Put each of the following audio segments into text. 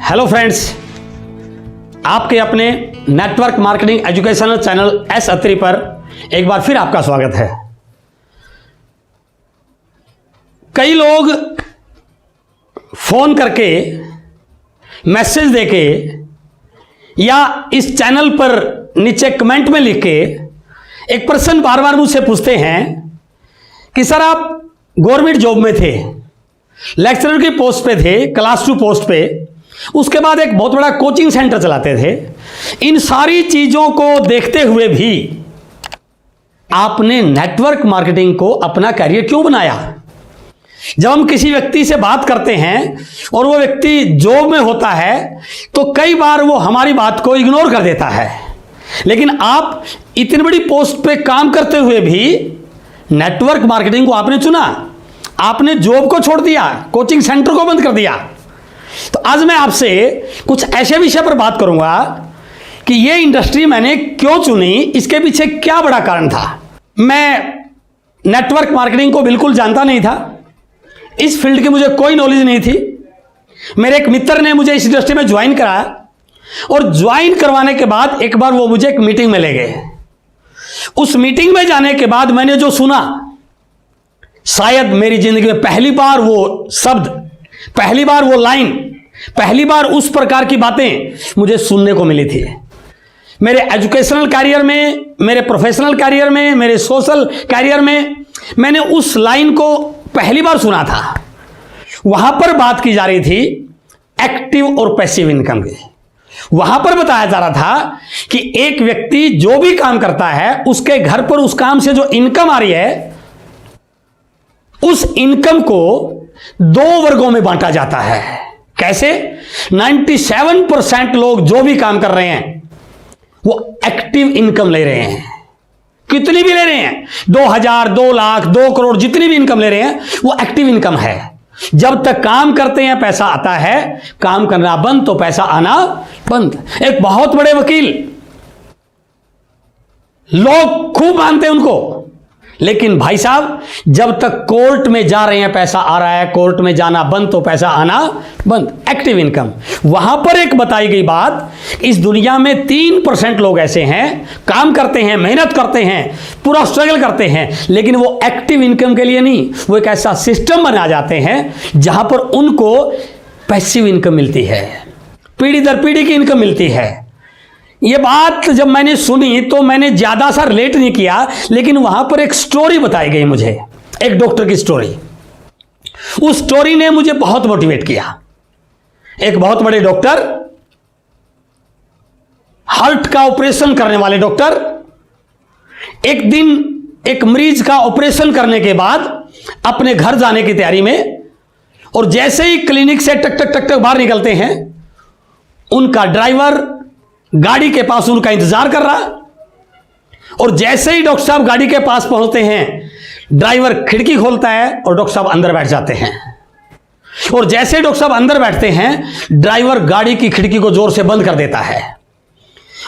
Hello friends, आपके अपने network marketing educational channel S Atri पर एक बार फिर आपका स्वागत है। कई लोग फोन करके, मैसेज देके या इस चैनल पर नीचे कमेंट में लिख के एक प्रश्न बार बार मुझसे पूछते हैं कि सर आप गवर्नमेंट जॉब में थे, लेक्चरर की पोस्ट पे थे, क्लास 2 पोस्ट पे, उसके बाद एक बहुत बड़ा कोचिंग सेंटर चलाते थे। इन सारी चीजों को देखते हुए भी आपने नेटवर्क मार्केटिंग को अपना करियर क्यों बनाया? जब हम किसी व्यक्ति से बात करते हैं और वो व्यक्ति जॉब में होता है तो कई बार वो हमारी बात को इग्नोर कर देता है, लेकिन आप इतनी बड़ी पोस्ट पे काम करते हुए भी नेटवर्क मार्केटिंग को आपने चुना, आपने जॉब को छोड़ दिया, कोचिंग सेंटर को बंद कर दिया। तो आज मैं आपसे कुछ ऐसे विषय पर बात करूंगा कि ये इंडस्ट्री मैंने क्यों चुनी, इसके पीछे क्या बड़ा कारण था। मैं नेटवर्क मार्केटिंग को बिल्कुल जानता नहीं था, इस फील्ड की मुझे कोई नॉलेज नहीं थी। मेरे एक मित्र ने मुझे इस इंडस्ट्री में ज्वाइन कराया और ज्वाइन करवाने के बाद एक बार वो मुझे एक मीटिंग में ले गए। उस मीटिंग में जाने के बाद मैंने जो सुना, शायद मेरी जिंदगी में पहली बार वो शब्द, पहली बार वो लाइन, पहली बार उस प्रकार की बातें मुझे सुनने को मिली थी। मेरे एजुकेशनल कैरियर में, मेरे प्रोफेशनल कैरियर में, मेरे सोशल कैरियर में मैंने उस लाइन को पहली बार सुना था। वहां पर बात की जा रही थी एक्टिव और पैसिव इनकम की। वहां पर बताया जा रहा था कि एक व्यक्ति जो भी काम करता है उसके घर पर उस काम से जो इनकम आ रही है, उस इनकम को 2 वर्गों में बांटा जाता है। कैसे? 97% लोग जो भी काम कर रहे हैं वो एक्टिव इनकम ले रहे हैं। कितनी भी ले रहे हैं, 2000, 2 लाख, 2 करोड़, जितनी भी इनकम ले रहे हैं वो एक्टिव इनकम है। जब तक काम करते हैं पैसा आता है, काम करना बंद तो पैसा आना बंद। एक बहुत बड़े वकील, लोग खूब मानते हैं उनको, लेकिन भाई साहब जब तक कोर्ट में जा रहे हैं पैसा आ रहा है, कोर्ट में जाना बंद तो पैसा आना बंद। Active income. वहां पर एक बताई गई बात, इस दुनिया में 3% लोग ऐसे हैं, काम करते हैं, मेहनत करते हैं, पूरा स्ट्रगल करते हैं, लेकिन वो एक्टिव इनकम के लिए नहीं, वो एक ऐसा सिस्टम बना जाते हैं जहां पर उनको पैसिव इनकम मिलती है, पीढ़ी दर पीढ़ी की इनकम मिलती है। ये बात जब मैंने सुनी तो मैंने ज्यादा सा रिलेट नहीं किया, लेकिन वहां पर एक स्टोरी बताई गई मुझे, एक डॉक्टर की स्टोरी। उस स्टोरी ने मुझे बहुत मोटिवेट किया। एक बहुत बड़े डॉक्टर, हार्ट का ऑपरेशन करने वाले डॉक्टर, एक दिन एक मरीज का ऑपरेशन करने के बाद अपने घर जाने की तैयारी में, और जैसे ही क्लिनिक से टक टक टक टक बाहर निकलते हैं, उनका ड्राइवर गाड़ी के पास उनका इंतजार कर रहा, और जैसे ही डॉक्टर साहब गाड़ी के पास पहुंचते हैं, ड्राइवर खिड़की खोलता है और डॉक्टर साहब अंदर बैठ जाते हैं। और जैसे डॉक्टर साहब अंदर बैठते हैं, ड्राइवर गाड़ी की खिड़की को जोर से बंद कर देता है,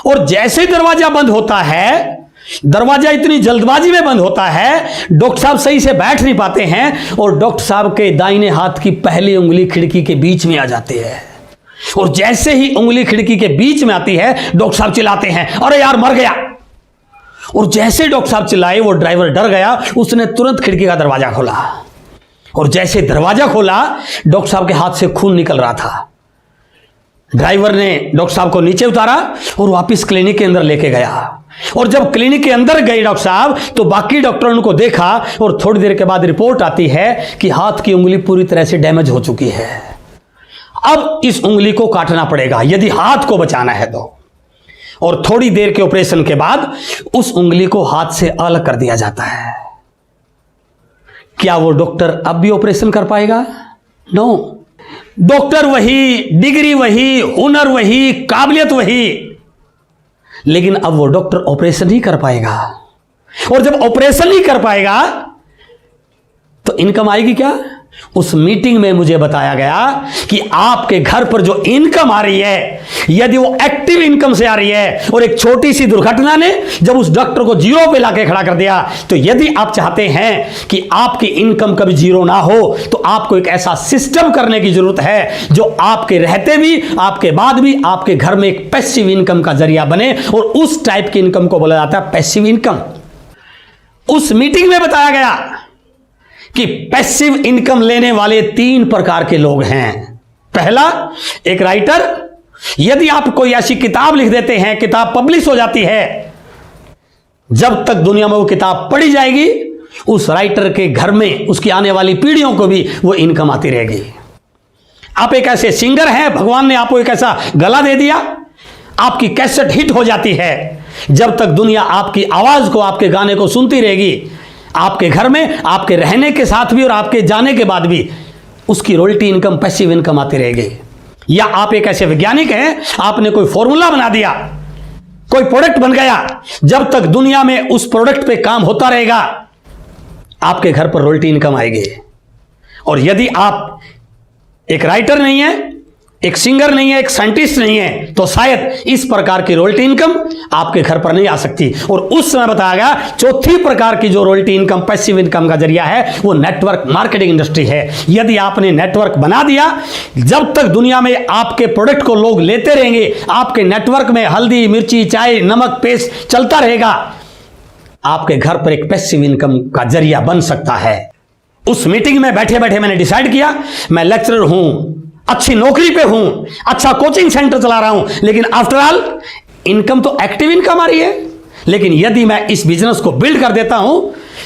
और जैसे ही दरवाजा बंद होता है, दरवाजा इतनी जल्दबाजी में बंद होता है, डॉक्टर साहब सही से बैठ नहीं पाते हैं, और डॉक्टर साहब के दाहिने हाथ की पहली उंगली खिड़की के बीच में आ जाती है। और जैसे ही उंगली खिड़की के बीच में आती है, डॉक्टर साहब चिल्लाते हैं, अरे यार मर गया। और जैसे डॉक्टर साहब चिल्लाए, वो ड्राइवर डर गया, उसने तुरंत खिड़की का दरवाजा खोला, और जैसे दरवाजा खोला, डॉक्टर साहब के हाथ से खून निकल रहा था। ड्राइवर ने डॉक्टर साहब को नीचे उतारा और वापस क्लिनिक के अंदर लेके गया। और जब क्लिनिक के अंदर गए डॉक्टर साहब, तो बाकी डॉक्टरों ने उनको देखा, और थोड़ी देर के बाद रिपोर्ट आती है कि हाथ की उंगली पूरी तरह से डैमेज हो चुकी है। अब इस उंगली को काटना पड़ेगा यदि हाथ को बचाना है तो। और थोड़ी देर के ऑपरेशन के बाद उस उंगली को हाथ से अलग कर दिया जाता है। क्या वो डॉक्टर अब भी ऑपरेशन कर पाएगा? नो। डॉक्टर वही, डिग्री वही, हुनर वही, काबिलियत वही, लेकिन अब वो डॉक्टर ऑपरेशन ही कर पाएगा। और जब ऑपरेशन ही कर पाएगा तो इनकम आएगी क्या? उस मीटिंग में मुझे बताया गया कि आपके घर पर जो इनकम आ रही है, यदि वो एक्टिव इनकम से आ रही है, और एक छोटी सी दुर्घटना ने जब उस डॉक्टर को जीरो पे लाके खड़ा कर दिया, तो यदि आप चाहते हैं कि आपकी इनकम कभी जीरो ना हो, तो आपको एक ऐसा सिस्टम करने की जरूरत है जो आपके रहते भी, आपके बाद भी आपके घर में एक पैसिव इनकम का जरिया बने, और उस टाइप की इनकम को बोला जाता है पैसिव इनकम। उस मीटिंग में बताया गया कि पैसिव इनकम लेने वाले 3 प्रकार के लोग हैं। पहला, एक राइटर। यदि आप कोई ऐसी किताब लिख देते हैं, किताब पब्लिश हो जाती है, जब तक दुनिया में वो किताब पढ़ी जाएगी, उस राइटर के घर में उसकी आने वाली पीढ़ियों को भी वो इनकम आती रहेगी। आप एक ऐसे सिंगर हैं, भगवान ने आपको एक ऐसा गला दे दिया, आपकी कैसेट हिट हो जाती है, जब तक दुनिया आपकी आवाज को, आपके गाने को सुनती रहेगी, आपके घर में आपके रहने के साथ भी और आपके जाने के बाद भी उसकी रॉयल्टी इनकम, पैसिव इनकम आती रहेगी। या आप एक ऐसे वैज्ञानिक हैं, आपने कोई फॉर्मूला बना दिया, कोई प्रोडक्ट बन गया, जब तक दुनिया में उस प्रोडक्ट पे काम होता रहेगा, आपके घर पर रॉयल्टी इनकम आएगी। और यदि आप एक राइटर नहीं है, एक सिंगर नहीं है, एक साइंटिस्ट नहीं है, तो शायद इस प्रकार की रॉयल्टी इनकम आपके घर पर नहीं आ सकती। और उस समय बताया गया चौथी प्रकार की जो रॉयल्टी इनकम, पैसिव इनकम का जरिया है, वो नेटवर्क मार्केटिंग इंडस्ट्री है। यदि आपने नेटवर्क बना दिया, जब तक दुनिया में आपके प्रोडक्ट को लोग लेते रहेंगे, आपके नेटवर्क में हल्दी, मिर्ची, चाय, नमक, पेस्ट चलता रहेगा, आपके घर पर एक पैसिव इनकम का जरिया बन सकता है। उस मीटिंग में बैठे बैठे मैंने डिसाइड किया, मैं लेक्चरर हूं, अच्छी नौकरी पे हूं, अच्छा कोचिंग सेंटर चला रहा हूं, लेकिन आफ्टर ऑल इनकम तो एक्टिव इनकम आ रही है। लेकिन यदि मैं इस बिजनेस को बिल्ड कर देता हूं,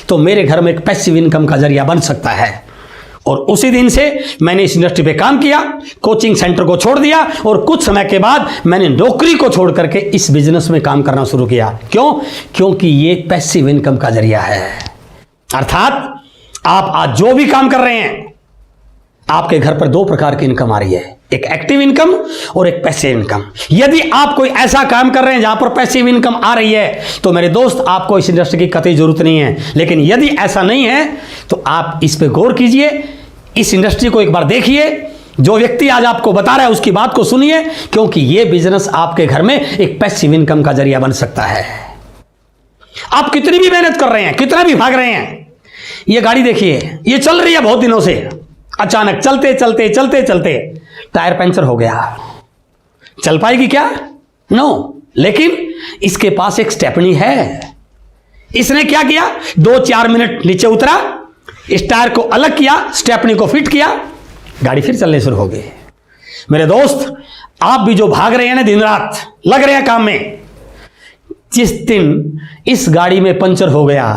तो मेरे घर में एक पैसिव इनकम का जरिया बन सकता है। और उसी दिन से मैंने इस इंडस्ट्री पे काम किया, कोचिंग सेंटर को छोड़ दिया, और कुछ समय के बाद मैंने नौकरी को छोड़ करके इस बिजनेस में काम करना शुरू किया। क्यों? क्योंकि ये पैसिव इनकम का जरिया है। अर्थात आप आज जो भी काम कर रहे हैं, आपके घर पर 2 प्रकार की इनकम आ रही है, एक एक्टिव इनकम और एक पैसिव इनकम। यदि आप कोई ऐसा काम कर रहे हैं जहां पर पैसिव इनकम आ रही है, तो मेरे दोस्त, आपको इस इंडस्ट्री की कतई जरूरत नहीं है। लेकिन यदि ऐसा नहीं है, तो आप इस पे गौर कीजिए, इस इंडस्ट्री को एक बार देखिए, जो व्यक्ति आज आपको बता रहा है उसकी बात को सुनिए, क्योंकि यह बिजनेस आपके घर में एक पैसिव इनकम का जरिया बन सकता है। आप कितनी भी मेहनत कर रहे हैं, कितना भी भाग रहे हैं, ये गाड़ी देखिए, ये चल रही है बहुत दिनों से, अचानक चलते चलते चलते चलते टायर पंचर हो गया, चल पाएगी क्या? नो। लेकिन इसके पास एक स्टेपनी है। इसने क्या किया? 2-4 मिनट नीचे उतरा, इस टायर को अलग किया, स्टेपनी को फिट किया, गाड़ी फिर चलने शुरू हो गई। मेरे दोस्त, आप भी जो भाग रहे हैं ना, दिन रात लग रहे हैं काम में, जिस दिन इस गाड़ी में पंचर हो गया,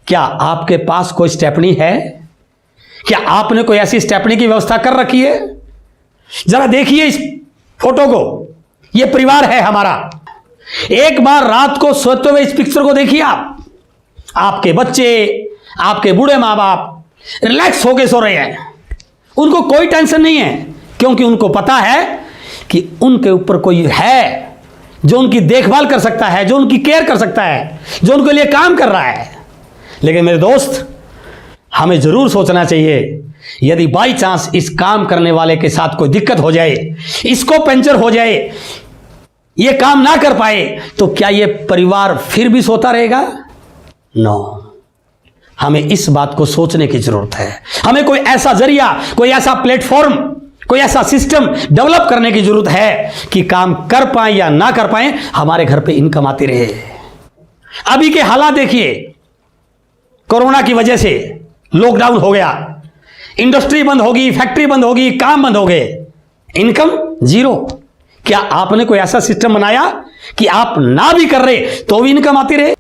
क्या आपके पास कोई स्टेपनी है? क्या आपने कोई ऐसी स्टेपनी की व्यवस्था कर रखी है? जरा देखिए इस फोटो को, यह परिवार है हमारा। एक बार रात को सोते हुए इस पिक्चर को देखिए आप। आपके बच्चे, आपके बूढ़े मां बाप रिलैक्स होके सो रहे हैं, उनको कोई टेंशन नहीं है, क्योंकि उनको पता है कि उनके ऊपर कोई है जो उनकी देखभाल कर सकता है, जो उनकी केयर कर सकता है, जो उनके लिए काम कर रहा है। लेकिन मेरे दोस्त, हमें जरूर सोचना चाहिए, यदि बाई चांस इस काम करने वाले के साथ कोई दिक्कत हो जाए, इसको पंचर हो जाए, ये काम ना कर पाए, तो क्या ये परिवार फिर भी सोता रहेगा? नो। हमें इस बात को सोचने की जरूरत है। हमें कोई ऐसा जरिया, कोई ऐसा प्लेटफॉर्म, कोई ऐसा सिस्टम डेवलप करने की जरूरत है कि काम कर पाए या ना कर पाए, हमारे घर पे इनकम आती रहे। अभी के हालात देखिए, कोरोना की वजह से लॉकडाउन हो गया, इंडस्ट्री बंद होगी, फैक्ट्री बंद होगी, काम बंद हो गए, इनकम जीरो। क्या आपने कोई ऐसा सिस्टम बनाया कि आप ना भी कर रहे तो भी इनकम आती रहे?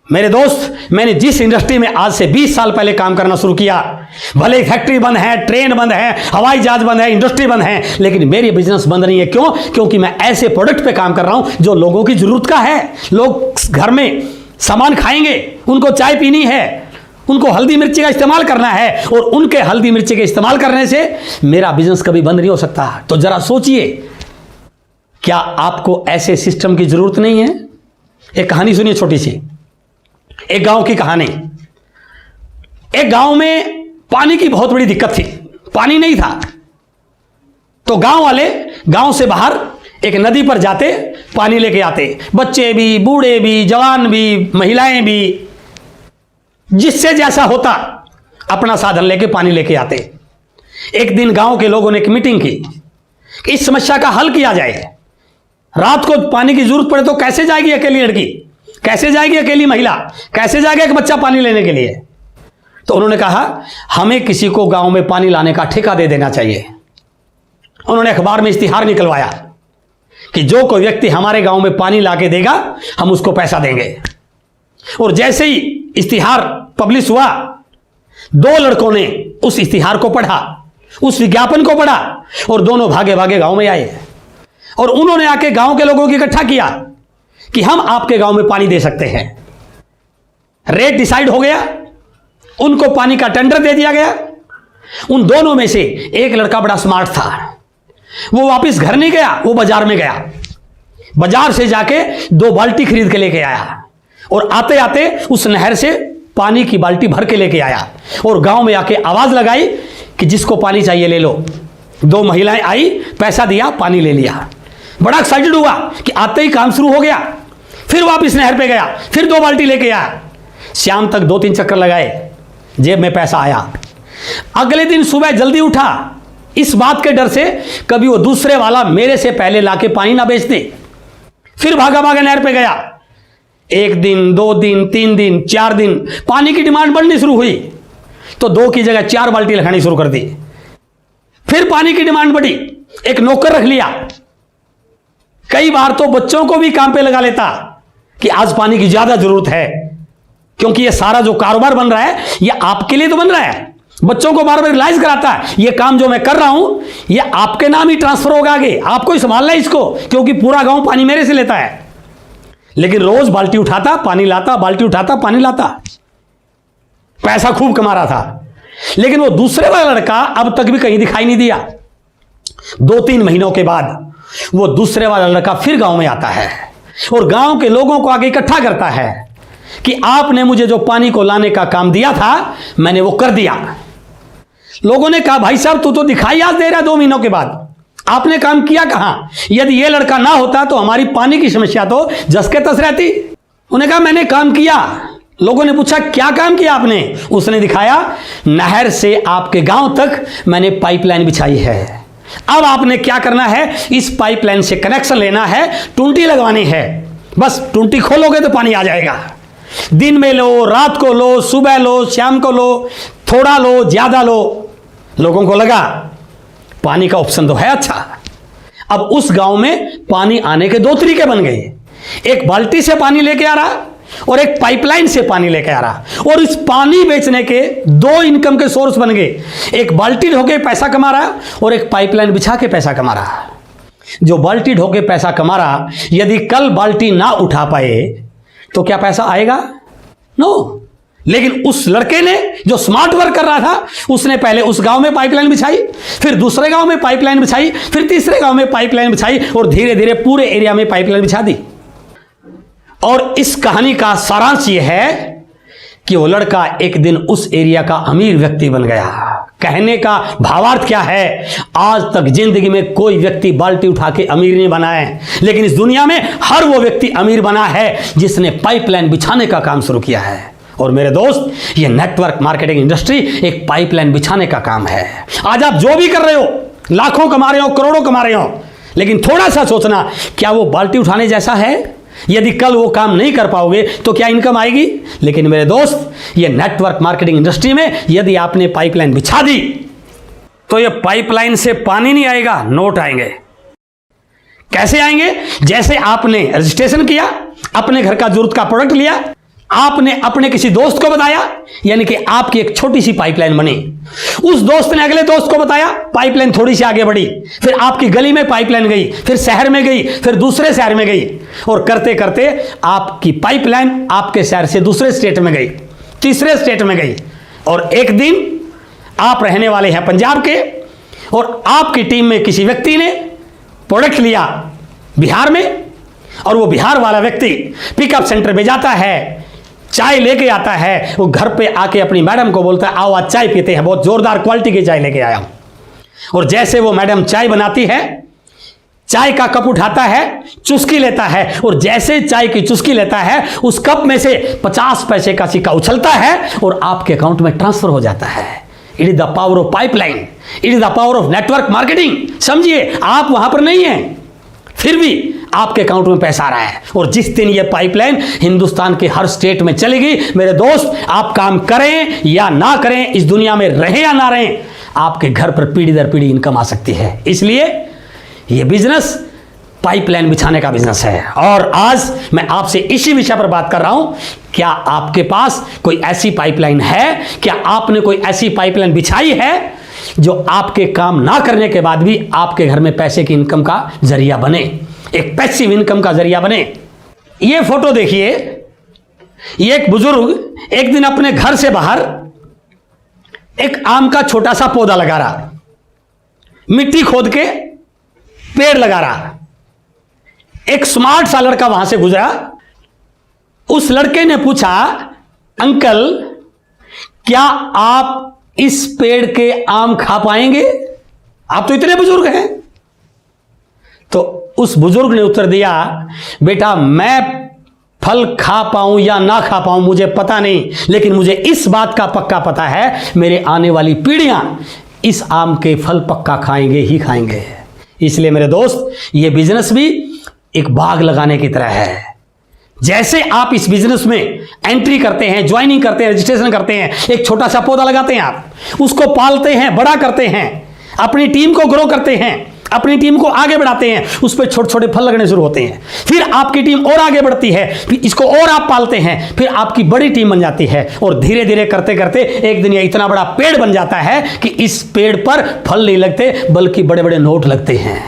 मेरे दोस्त, मैंने जिस इंडस्ट्री में आज से 20 साल पहले काम करना शुरू किया, भले फैक्ट्री बंद है, ट्रेन बंद है, हवाई जहाज बंद है, इंडस्ट्री बंद है, लेकिन मेरी बिजनेस बंद नहीं है। क्यों? क्योंकि मैं ऐसे प्रोडक्ट पे काम कर रहा हूं जो लोगों की जरूरत का है। लोग घर में सामान खाएंगे, उनको चाय पीनी है, उनको हल्दी मिर्ची का इस्तेमाल करना है, और उनके हल्दी मिर्ची के इस्तेमाल करने से मेरा बिजनेस कभी बंद नहीं हो सकता। तो जरा सोचिए, क्या आपको ऐसे सिस्टम की जरूरत नहीं है? एक कहानी सुनिए छोटी सी, एक गांव की कहानी। एक गांव में पानी की बहुत बड़ी दिक्कत थी, पानी नहीं था। तो गांव वाले गांव से बाहर एक नदी पर जाते, पानी लेके आते, बच्चे भी, बूढ़े भी, जवान भी, महिलाएं भी, जिससे जैसा होता अपना साधन लेके पानी लेके आते। एक दिन गांव के लोगों ने एक मीटिंग की कि इस समस्या का हल किया जाए। रात को पानी की जरूरत पड़े तो कैसे जाएगी अकेली लड़की, कैसे जाएगी अकेली महिला, कैसे जाएगा एक बच्चा पानी लेने के लिए। तो उन्होंने कहा हमें किसी को गांव में पानी लाने का ठेका दे देना चाहिए। उन्होंने अखबार में इश्तिहार निकलवाया कि जो कोई व्यक्ति हमारे गांव में पानी लाके देगा हम उसको पैसा देंगे। और जैसे ही इश्तिहार पब्लिश हुआ, 2 लड़कों ने उस इश्तिहार को पढ़ा, उस विज्ञापन को पढ़ा और दोनों भागे भागे गांव में आए और उन्होंने आके गांव के लोगों को इकट्ठा किया कि हम आपके गांव में पानी दे सकते हैं। रेट डिसाइड हो गया, उनको पानी का टेंडर दे दिया गया। उन दोनों में से एक लड़का बड़ा स्मार्ट था, वो वापस घर नहीं गया, वो बाजार में गया। बाजार से जाके 2 बाल्टी खरीद के लेके आया और आते आते उस नहर से पानी की बाल्टी भर के लेके आया और गांव में आके आवाज लगाई कि जिसको पानी चाहिए ले लो। 2 महिलाएं आई, पैसा दिया, पानी ले लिया। बड़ा एक्साइटेड हुआ कि आते ही काम शुरू हो गया। फिर वापस नहर पे गया, फिर 2 बाल्टी लेके आया। शाम तक 2-3 चक्कर लगाए, जेब में पैसा आया। अगले दिन सुबह जल्दी उठा, इस बात के डर से कभी वो दूसरे वाला मेरे से पहले लाके पानी ना बेच दे। फिर भागा भागा नहर पे गया। 1 दिन, 2 दिन, 3 दिन, 4 दिन, पानी की डिमांड बढ़नी शुरू हुई तो 2 की जगह 4 बाल्टी लगानी शुरू कर दी। फिर पानी की डिमांड बढ़ी, एक नौकर रख लिया। कई बार तो बच्चों को भी काम पे लगा लेता कि आज पानी की ज्यादा जरूरत है, क्योंकि ये सारा जो कारोबार बन रहा है ये आपके लिए तो बन रहा है। बच्चों को बार बार रियलाइज कराता है ये काम जो मैं कर रहा हूं ये आपके नाम ही ट्रांसफर होगा आगे, आपको ही संभालना है इसको, क्योंकि पूरा गांव पानी मेरे से लेता है। लेकिन रोज बाल्टी उठाता, पानी लाता, बाल्टी उठाता, पानी लाता, पैसा खूब कमा रहा था। लेकिन वो दूसरे वाला लड़का अब तक भी कहीं दिखाई नहीं दिया। 2-3 महीनों के बाद वो दूसरे वाला लड़का फिर गांव में आता है और गांव के लोगों को आगे इकट्ठा करता है कि आपने मुझे जो पानी को लाने का काम दिया था मैंने वो कर दिया। लोगों ने कहा भाई साहब तू तो दिखाई आज दे रहा है 2 महीनों के बाद, आपने काम किया कहां? यदि ये लड़का ना होता तो हमारी पानी की समस्या तो जस के तस रहती। उन्होंने कहा मैंने काम किया। लोगों ने पूछा क्या काम किया आपने? उसने दिखाया, नहर से आपके गांव तक मैंने पाइपलाइन बिछाई है। अब आपने क्या करना है, इस पाइपलाइन से कनेक्शन लेना है, टूंटी लगवानी है, बस टूंटी खोलोगे तो पानी आ जाएगा। दिन में लो, रात को लो, सुबह लो, शाम को लो, थोड़ा लो, ज्यादा लो। लोगों को लगा पानी का ऑप्शन तो है अच्छा। अब उस गांव में पानी आने के 2 तरीके बन गए, एक बाल्टी से पानी लेके आ रहा और एक पाइपलाइन से पानी लेके आ रहा। और इस पानी बेचने के 2 इनकम के सोर्स बन गए, एक बाल्टी ढोके पैसा कमा रहा और एक पाइपलाइन बिछा के पैसा कमा रहा। जो बाल्टी ढोके पैसा कमा रहा यदि कल बाल्टी ना उठा पाए तो क्या पैसा आएगा? नो। लेकिन उस लड़के ने जो स्मार्ट वर्क कर रहा था उसने पहले उस गांव में पाइपलाइन बिछाई, फिर दूसरे गांव में पाइपलाइन बिछाई, फिर तीसरे गांव में पाइपलाइन बिछाई और धीरे धीरे पूरे एरिया में पाइपलाइन बिछा दी। और इस कहानी का सारांश यह है कि वो लड़का एक दिन उस एरिया का अमीर व्यक्ति बन गया। कहने का भावार्थ क्या है, आज तक जिंदगी में कोई व्यक्ति बाल्टी उठा के अमीर नहीं बना है, लेकिन इस दुनिया में हर वो व्यक्ति अमीर बना है जिसने पाइपलाइन बिछाने का काम शुरू किया है। और मेरे दोस्त, ये नेटवर्क मार्केटिंग इंडस्ट्री एक पाइपलाइन बिछाने का काम है। आज आप जो भी कर रहे हो, लाखों कमा रहे हो, करोड़ों कमा रहे हो, लेकिन थोड़ा सा सोचना, क्या वो बाल्टी उठाने जैसा है? यदि कल वो काम नहीं कर पाओगे तो क्या इनकम आएगी? लेकिन मेरे दोस्त, ये नेटवर्क मार्केटिंग इंडस्ट्री में यदि आपने पाइपलाइन बिछा दी तो ये पाइपलाइन से पानी नहीं आएगा, नोट आएंगे। कैसे आएंगे? जैसे आपने रजिस्ट्रेशन किया, अपने घर का जरूरत का प्रोडक्ट लिया, आपने अपने किसी दोस्त को बताया, यानी कि आपकी एक छोटी सी पाइपलाइन बनी। उस दोस्त ने अगले दोस्त को बताया, पाइपलाइन थोड़ी सी आगे बढ़ी, फिर आपकी गली में पाइपलाइन गई, फिर शहर में गई, फिर दूसरे शहर में गई, और करते करते आपकी पाइपलाइन आपके शहर से दूसरे स्टेट में गई, तीसरे स्टेट में गई। और एक दिन आप रहने वाले हैं पंजाब के और आपकी टीम में किसी व्यक्ति ने प्रोडक्ट लिया बिहार में, और वो बिहार वाला व्यक्ति पिकअप सेंटर में जाता है, चाय लेके आता है, वो घर पे आके अपनी मैडम को बोलता है आओ आज चाय पीते हैं, बहुत जोरदार क्वालिटी की चाय लेके आया हूं। और जैसे वो मैडम चाय बनाती है, चाय का कप उठाता है, चुस्की लेता है, और जैसे चाय की चुस्की लेता है उस कप में से 50 पैसे का सिक्का उछलता है और आपके अकाउंट में ट्रांसफर हो जाता है। It is the power of pipeline, it is the power of network marketing. समझिए, आप वहां पर नहीं हैं, फिर भी आपके अकाउंट में पैसा आ रहा है। और जिस दिन ये पाइपलाइन हिंदुस्तान के हर स्टेट में चलेगी, मेरे दोस्त, आप काम करें या ना करें, इस दुनिया में रहें या ना रहें, आपके घर पर पीढ़ी दर पीढ़ी इनकम आ सकती है। इसलिए ये बिजनेस पाइपलाइन बिछाने का बिजनेस है। और आज मैं आपसे इसी विषय पर बात कर रहा हूं। क्या आपके पास कोई ऐसी पाइपलाइन है? क्या आपने कोई ऐसी पाइपलाइन बिछाई है जो आपके काम ना करने के बाद भी आपके घर में पैसे की इनकम का जरिया बने, एक पैसिव इनकम का जरिया बने? ये फोटो देखिए, ये एक बुजुर्ग एक दिन अपने घर से बाहर एक आम का छोटा सा पौधा लगा रहा, मिट्टी खोद के पेड़ लगा रहा। एक स्मार्ट सा लड़का वहां से गुजरा। उस लड़के ने पूछा, अंकल क्या आप इस पेड़ के आम खा पाएंगे? आप तो इतने बुजुर्ग हैं। तो उस बुजुर्ग ने उत्तर दिया, बेटा मैं फल खा पाऊं या ना खा पाऊं मुझे पता नहीं, लेकिन मुझे इस बात का पक्का पता है, मेरे आने वाली पीढ़ियां इस आम के फल पक्का खाएंगे ही खाएंगे। इसलिए मेरे दोस्त, ये बिजनेस भी एक बाग लगाने की तरह है। जैसे आप इस बिजनेस में एंट्री करते हैं, ज्वाइनिंग करते हैं, रजिस्ट्रेशन करते हैं, एक छोटा सा पौधा लगाते हैं, आप उसको पालते हैं, बड़ा करते हैं, अपनी टीम को ग्रो करते हैं, अपनी टीम को आगे बढ़ाते हैं, उस पर छोटे छोटे फल लगने शुरू होते हैं, फिर आपकी टीम और आगे बढ़ती है, फिर इसको और आप पालते हैं, फिर आपकी बड़ी टीम बन जाती है, और धीरे धीरे करते करते एक दिन ये इतना बड़ा पेड़ बन जाता है कि इस पेड़ पर फल नहीं लगते बल्कि बड़े बड़े नोट लगते हैं।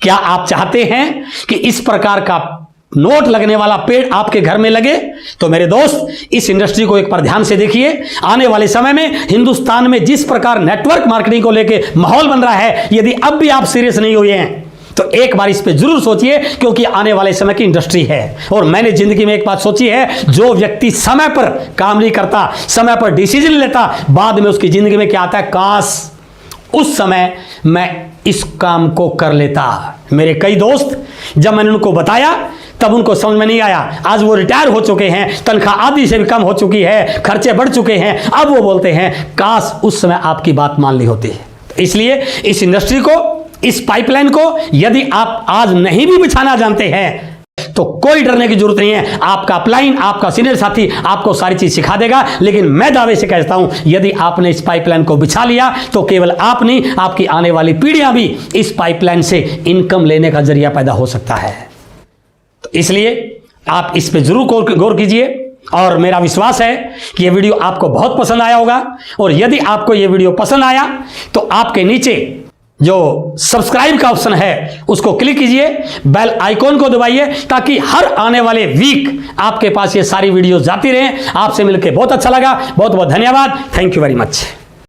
क्या आप चाहते हैं कि इस प्रकार का नोट लगने वाला पेड़ आपके घर में लगे? तो मेरे दोस्त, इस इंडस्ट्री को एक बार ध्यान से देखिए। आने वाले समय में हिंदुस्तान में जिस प्रकार नेटवर्क मार्केटिंग को लेके माहौल बन रहा है, यदि अब भी आप सीरियस नहीं हुए हैं तो एक बार इस पे जरूर सोचिए, क्योंकि आने वाले समय की इंडस्ट्री है। और मैंने जिंदगी में एक बात सोची है, जो व्यक्ति समय पर काम नहीं करता, समय पर डिसीजन लेता, बाद में उसकी जिंदगी में क्या आता है, काश उस समय मैं इस काम को कर लेता। मेरे कई दोस्त, जब मैंने उनको बताया तब उनको समझ में नहीं आया। आज वो रिटायर हो चुके हैं, तनख्वाह आधी से भी कम हो चुकी है, खर्चे बढ़ चुके हैं, अब वो बोलते हैं काश उस समय आपकी बात मान ली होती। इसलिए इस इंडस्ट्री को, इस पाइपलाइन को यदि आप आज नहीं भी बिछाना जानते हैं तो कोई डरने की जरूरत नहीं है। आपका अपलाइन, आपका सीनियर साथी आपको सारी चीज सिखा देगा। लेकिन मैं दावे से कहता हूं, यदि आपने इस पाइपलाइन को बिछा लिया तो केवल आप नहीं, आपकी आने वाली पीढ़ियां भी इस पाइपलाइन से इनकम लेने का जरिया पैदा हो सकता है। तो इसलिए आप इस पे जरूर गौर कीजिए। और मेरा विश्वास है कि यह वीडियो आपको बहुत पसंद आया होगा। और यदि आपको यह वीडियो पसंद आया तो आपके नीचे जो सब्सक्राइब का ऑप्शन है उसको क्लिक कीजिए, बेल आइकॉन को दबाइए, ताकि हर आने वाले वीक आपके पास ये सारी वीडियो जाती रहें। आपसे मिलकर बहुत अच्छा लगा। बहुत बहुत धन्यवाद। Thank you very much.